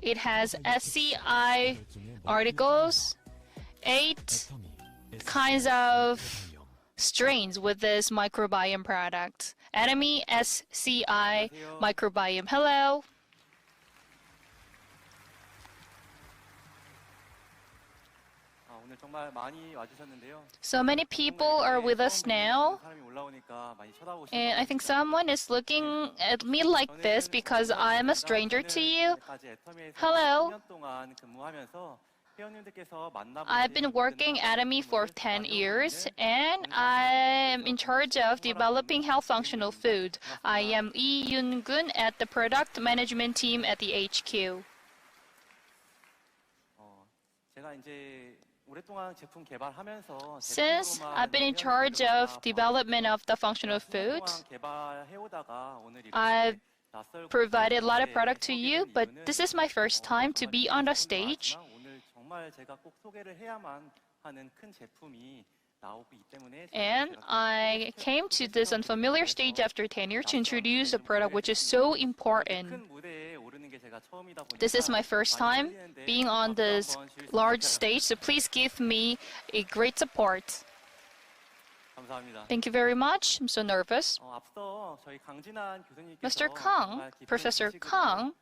It has SCI articles, 8 kinds of strains with this microbiome product. Atomy SCI Microbiome. Hello. So many people are with us now, and I think someone is looking at me like this because I am a stranger to you. Hello. I've been working at Atomy for 10 years, and I'm in charge of developing health functional food. I am Lee Yoon-gun at the product management team at the HQ. Since I've been in charge of development of the functional food, I've provided a lot of product to you, but this is my first time to be on the stage. And I came to this unfamiliar stage after 10 years to introduce a product which is so important. This is my first time being on this large stage, so please give me a great support. Thank you very much. I'm so nervous. Mr. Kang, Professor Kang,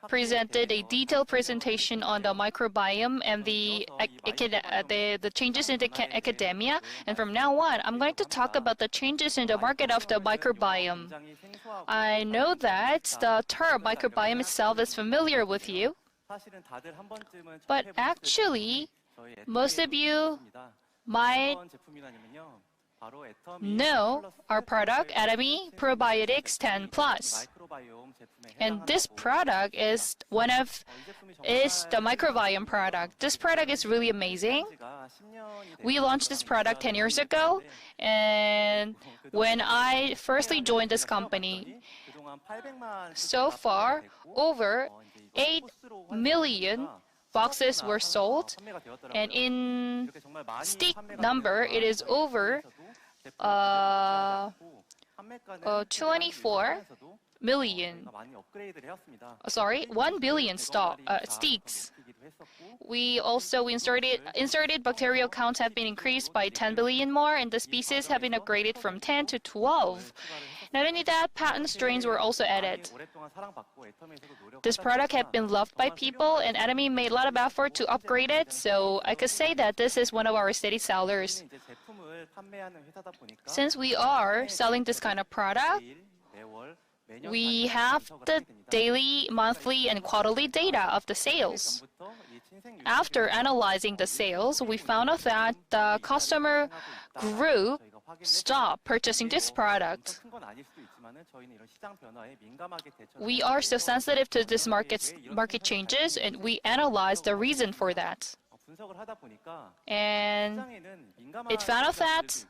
presented a detailed presentation on the microbiome and the changes in the academia. And from now on, I'm going to talk about the changes in the market of the microbiome. I know that the term microbiome itself is familiar with you, but actually, most of you might know our product, Atomy Probiotics 10+. And this product is the microbiome product. This product is really amazing. We launched this product 10 years ago, and when I firstly joined this company, so far over 8 million boxes were sold, and in stick number, it is over 24 million. 1 billion sticks. We also inserted bacterial counts have been increased by 10 billion more, and the species have been upgraded from 10 to 12. Not only that, patent strains were also added. This product had been loved by people, and Atomy made a lot of effort to upgrade it, so I could say that this is one of our steady sellers. Since we are selling this kind of product, we have the daily, monthly, and quarterly data of the sales. After analyzing the sales, we found out that the customer group stopped purchasing this product. We are so sensitive to this market changes, and we analyzed the reason for that. And it found out that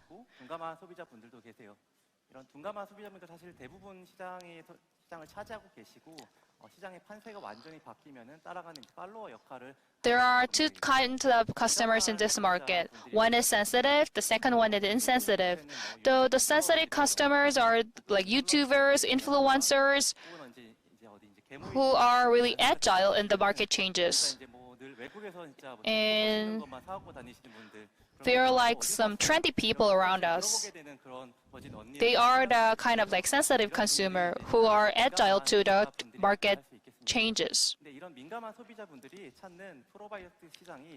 there are 2 kinds of customers in this market. One is sensitive, the second one is insensitive. Though the sensitive customers are like YouTubers, influencers, who are really agile in the market changes. And there are like some trendy people around us. They are the kind of like sensitive consumer who are agile to the market changes.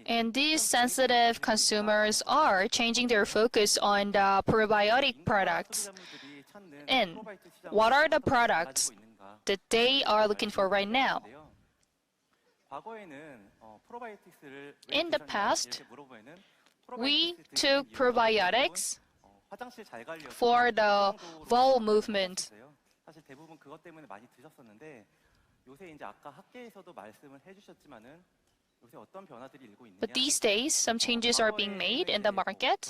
And these sensitive consumers are changing their focus on the probiotic products. And what are the products that they are looking for right now? In the past, we took probiotics for the bowel movement. But these days, some changes are being made in the market.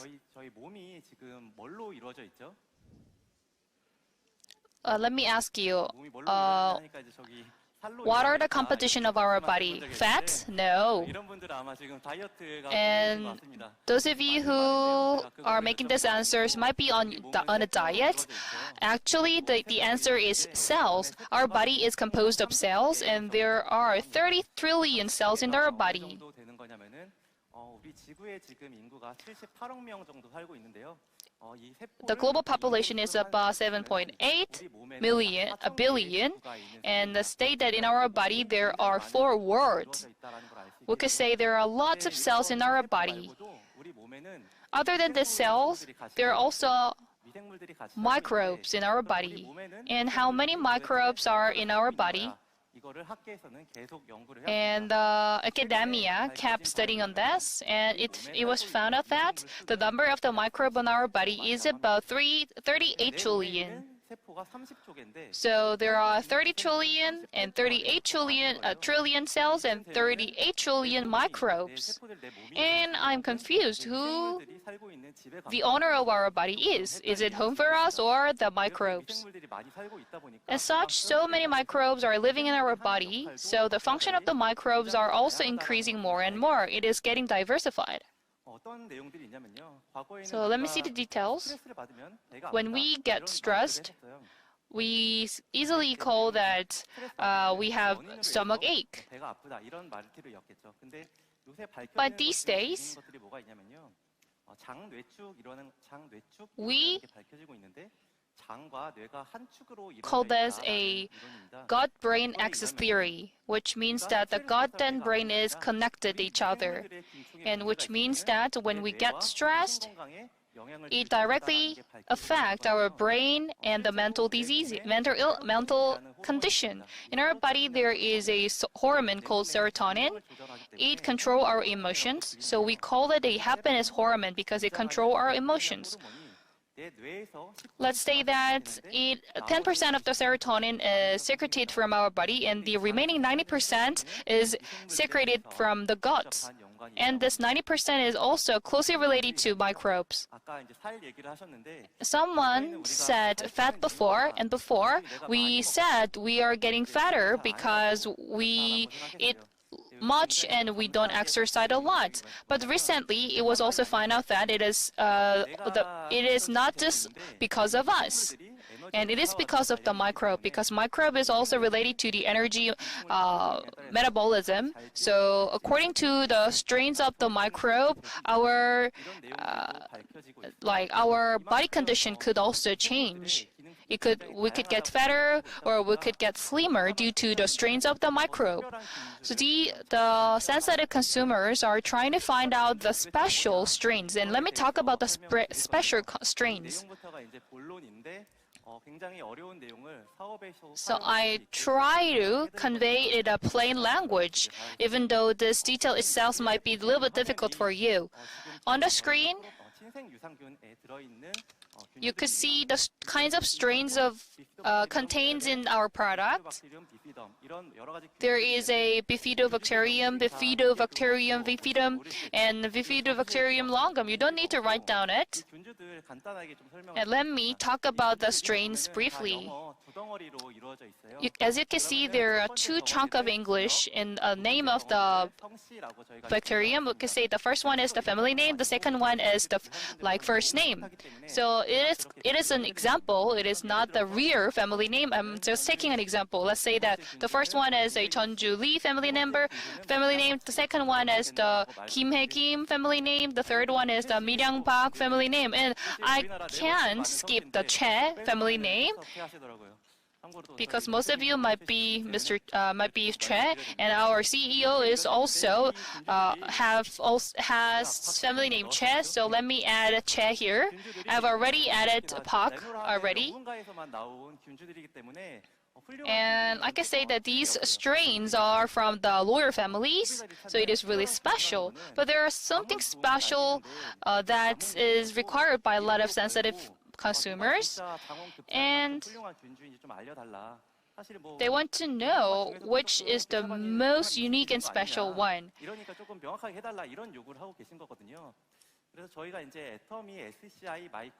Let me ask you, What are the composition of our body? Fat? No. And those of you who are making these answers might be on a diet. Actually, the answer is cells. Our body is composed of cells, and there are 30 trillion cells in our body. The global population is about 7.8 billion, and the state that in our body there are 4 worlds. We could say there are lots of cells in our body. Other than the cells, there are also microbes in our body. And how many microbes are in our body? And academia kept studying on this, and it was found out that the number of the microbe in our body is about 38 trillion. So there are 30 trillion and 38 trillion cells and 38 trillion microbes. And I'm confused who the owner of our body is. Is it home for us or the microbes? As such, so many microbes are living in our body, so the function of the microbes are also increasing more and more. It is getting diversified. So let me see the details. When we get stressed, we easily call that we have stomach ache. But these days, we call this a gut-brain axis theory, which means that the gut and brain is connected to each other, and which means that when we get stressed, it directly affects our brain and the mental disease, mental condition. In our body, there is a hormone called serotonin. It controls our emotions, so we call it a happiness hormone because it controls our emotions. Let's say that 10% of the serotonin is secreted from our body, and the remaining 90% is secreted from the gut. And this 90% is also closely related to microbes. Someone said fat before, and before we said we are getting fatter because we eat much and we don't exercise a lot. But recently, it was also found out that it is not just because of us. And it is because of the microbe, because microbe is also related to the energy metabolism. So according to the strains of the microbe, our body condition could also change. We could get fatter or we could get slimmer due to the strains of the microbe. So the sensitive consumers are trying to find out the special strains. And let me talk about the special strains. So I try to convey it in a plain language, even though this detail itself might be a little bit difficult for you. On the screen, you could see the kinds of strains of contains in our product. There is a bifidobacterium, bifidum, and bifidobacterium longum. You don't need to write down it. And let me talk about the strains briefly. As you can see, there are 2 chunks of English in the name of the bacterium. We can say the first one is the family name, the second one is the first name. So it is an example. It is not the real family name. I'm just taking an example. Let's say that the first one is a Jeonju Lee family name. The second one is the Kim Hae Kim family name. The third one is the Miryang Park family name. And I can't skip the Che family name, because most of you might be Che, and our CEO is also has family name Che. So let me add Che here. I've already added Park already. And I can say that these strains are from the lower families, so it is really special. But there is something special that is required by a lot of sensitive consumers, and they want to know which is the most unique and special one.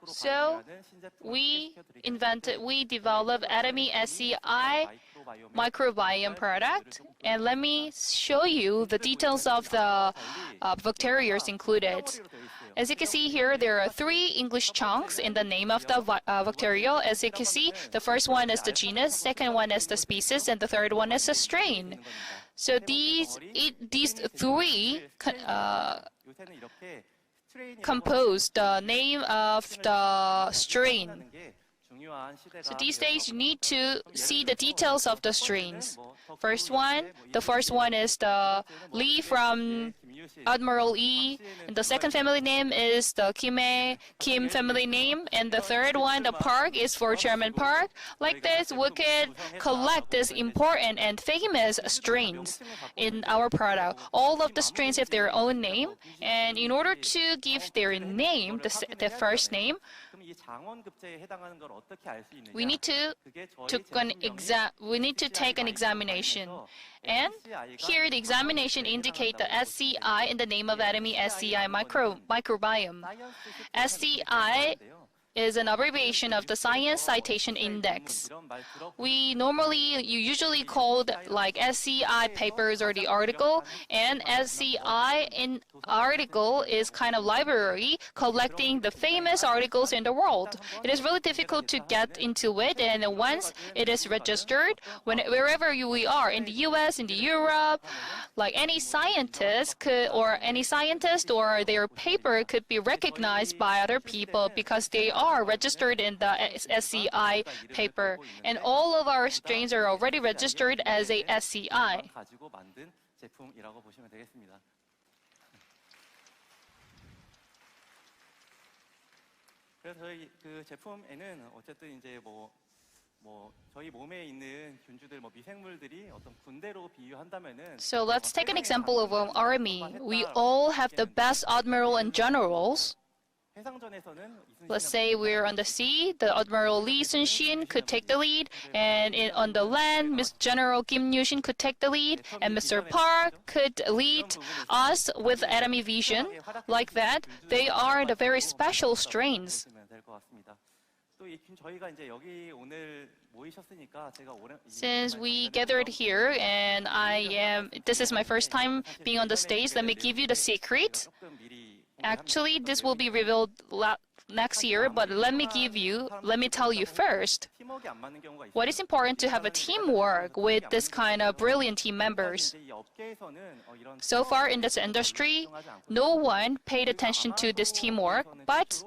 So we developed Atomy SCI microbiome product, and let me show you the details of the bacteria included. As you can see here, there are 3 English chunks in the name of the bacterial. As you can see, the first one is the genus, second one is the species, and the third one is the strain. So these 3 compose the name of the strain. So these days you need to see the details of the strains. The first one is the Lee from Admiral E, and the second family name is the Kim family name, and the third one, the Park, is for Chairman Park. Like this, we can collect these important and famous strains in our product. All of the strains have their own name, and in order to give their name, the first name, we need to take an examination. And here the examination indicate the SCI in the name of Atomy SCI Microbiome. SCI is an abbreviation of the Science Citation Index. You usually called like SCI papers or the article, and SCI in article is kind of library collecting the famous articles in the world. It is really difficult to get into it, and once it is registered, wherever we are, in the US, in the Europe, like any scientist or their paper could be recognized by other people because they are registered in the SCI paper, and all of our strains are already registered as a SCI. So let's take an example of an army. We all have the best admiral and generals. Let's say we're on the sea, the Admiral Lee Sun-shin could take the lead, and on the land, General Kim Yu-shin could take the lead, and Mr. Park could lead us with Atomy vision. Like that, they are the very special strains. Since we gathered here, and this is my first time being on the stage, let me give you the secret. Actually, this will be revealed next year, but let me tell you first. What is important to have a teamwork with this kind of brilliant team members. So far in this industry, no one paid attention to this teamwork, but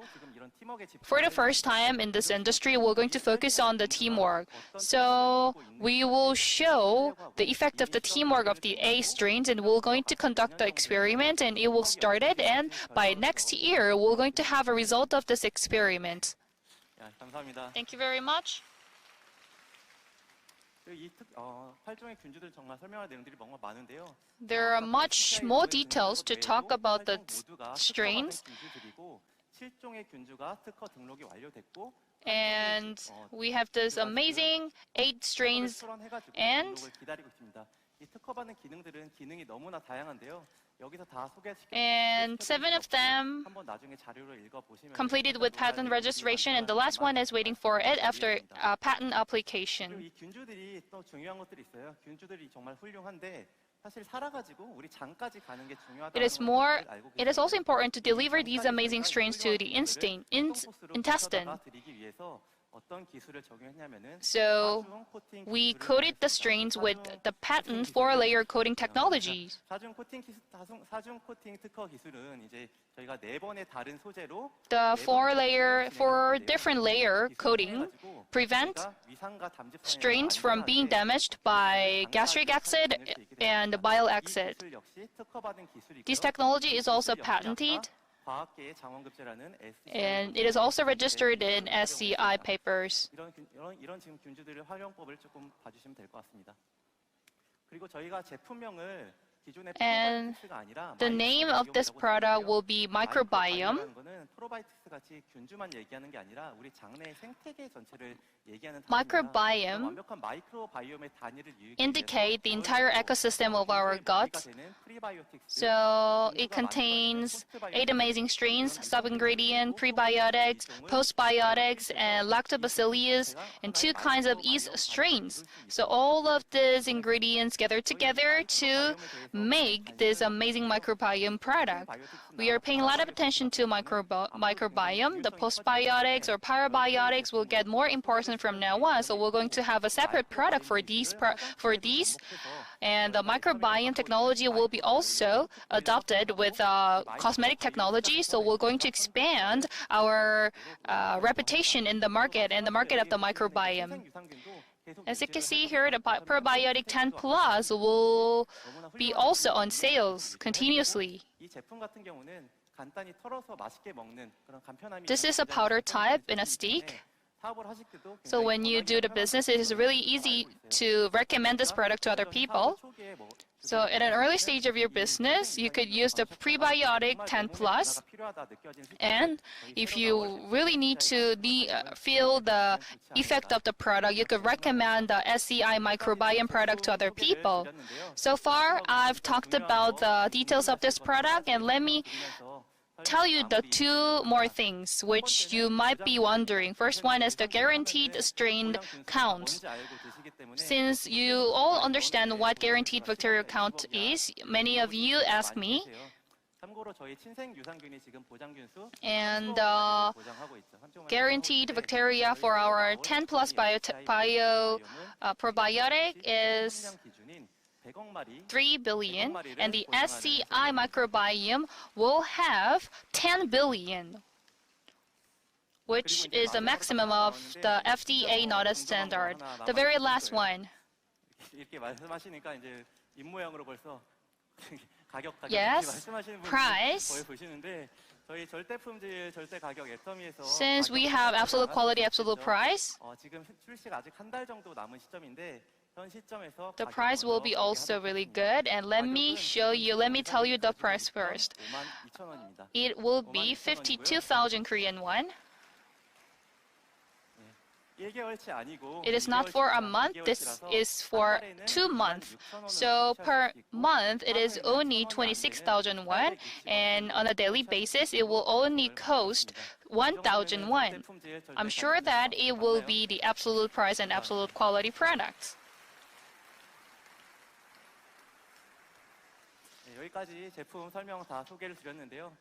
for the first time in this industry, we're going to focus on the teamwork. So we will show the effect of the teamwork of the A strains, and we're going to conduct the experiment, and it will start it, and by next year, we're going to have a result of this experiment. Thank you very much. There are much more details to talk about the strains. And we have this amazing 8 strains, and 7 of them completed with patent registration, and the last one is waiting for it after patent application. It is also important to deliver these amazing strains to the intestine. So we coated the strains with the patent 4-layer coating technology. The 4 different layer coating prevent strains from being damaged by gastric acid and bile acid. This technology is also patented, and it is also registered in SCI papers. And the name of this product will be microbiome. Microbiome indicate the entire ecosystem of our gut. So it contains 8 amazing strains, sub-ingredient, prebiotics, postbiotics, and lactobacillus, and 2 kinds of yeast strains. So all of these ingredients gather together to make this amazing microbiome product. We are paying a lot of attention to microbiome. The postbiotics or parabiotics will get more important from now on. So we're going to have a separate product for these. And the microbiome technology will be also adopted with cosmetic technology. So we're going to expand our reputation in the market and the market of the microbiome. As you can see here, the Probiotic 10 Plus will be also on sales continuously. This is a powder type in a stick. So when you do the business, it is really easy to recommend this product to other people. So at an early stage of your business, you could use the Prebiotic 10 Plus. And if you really need to feel the effect of the product, you could recommend the SCI Microbiome product to other people. So far, I've talked about the details of this product, and let me tell you the 2 more things which you might be wondering. First one is the guaranteed strain count. Since you all understand what guaranteed bacterial count is, many of you ask me. And guaranteed bacteria for our 10 plus probiotic is 3 billion, and the SCI microbiome will have 10 billion, which is the maximum of the FDA not a standard. The very last one. Yes, price. Since we have absolute quality, absolute price, the price will be also really good. And let me tell you the price first. It will be 52,000 Korean won. It is not for a month, this is for 2 months. So per month, it is only 26,000 won, and on a daily basis, it will only cost 1,000 won. I'm sure that it will be the absolute price and absolute quality products.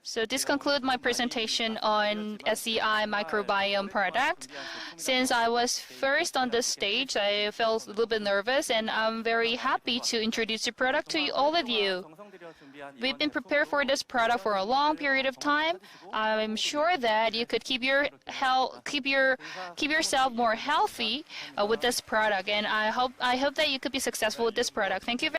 So this concludes my presentation on SCI Microbiome product. Since I was first on this stage, I felt a little bit nervous, and I'm very happy to introduce the product to all of you. We've been prepared for this product for a long period of time. I'm sure that you could keep yourself more healthy with this product, and I hope that you could be successful with this product. Thank you very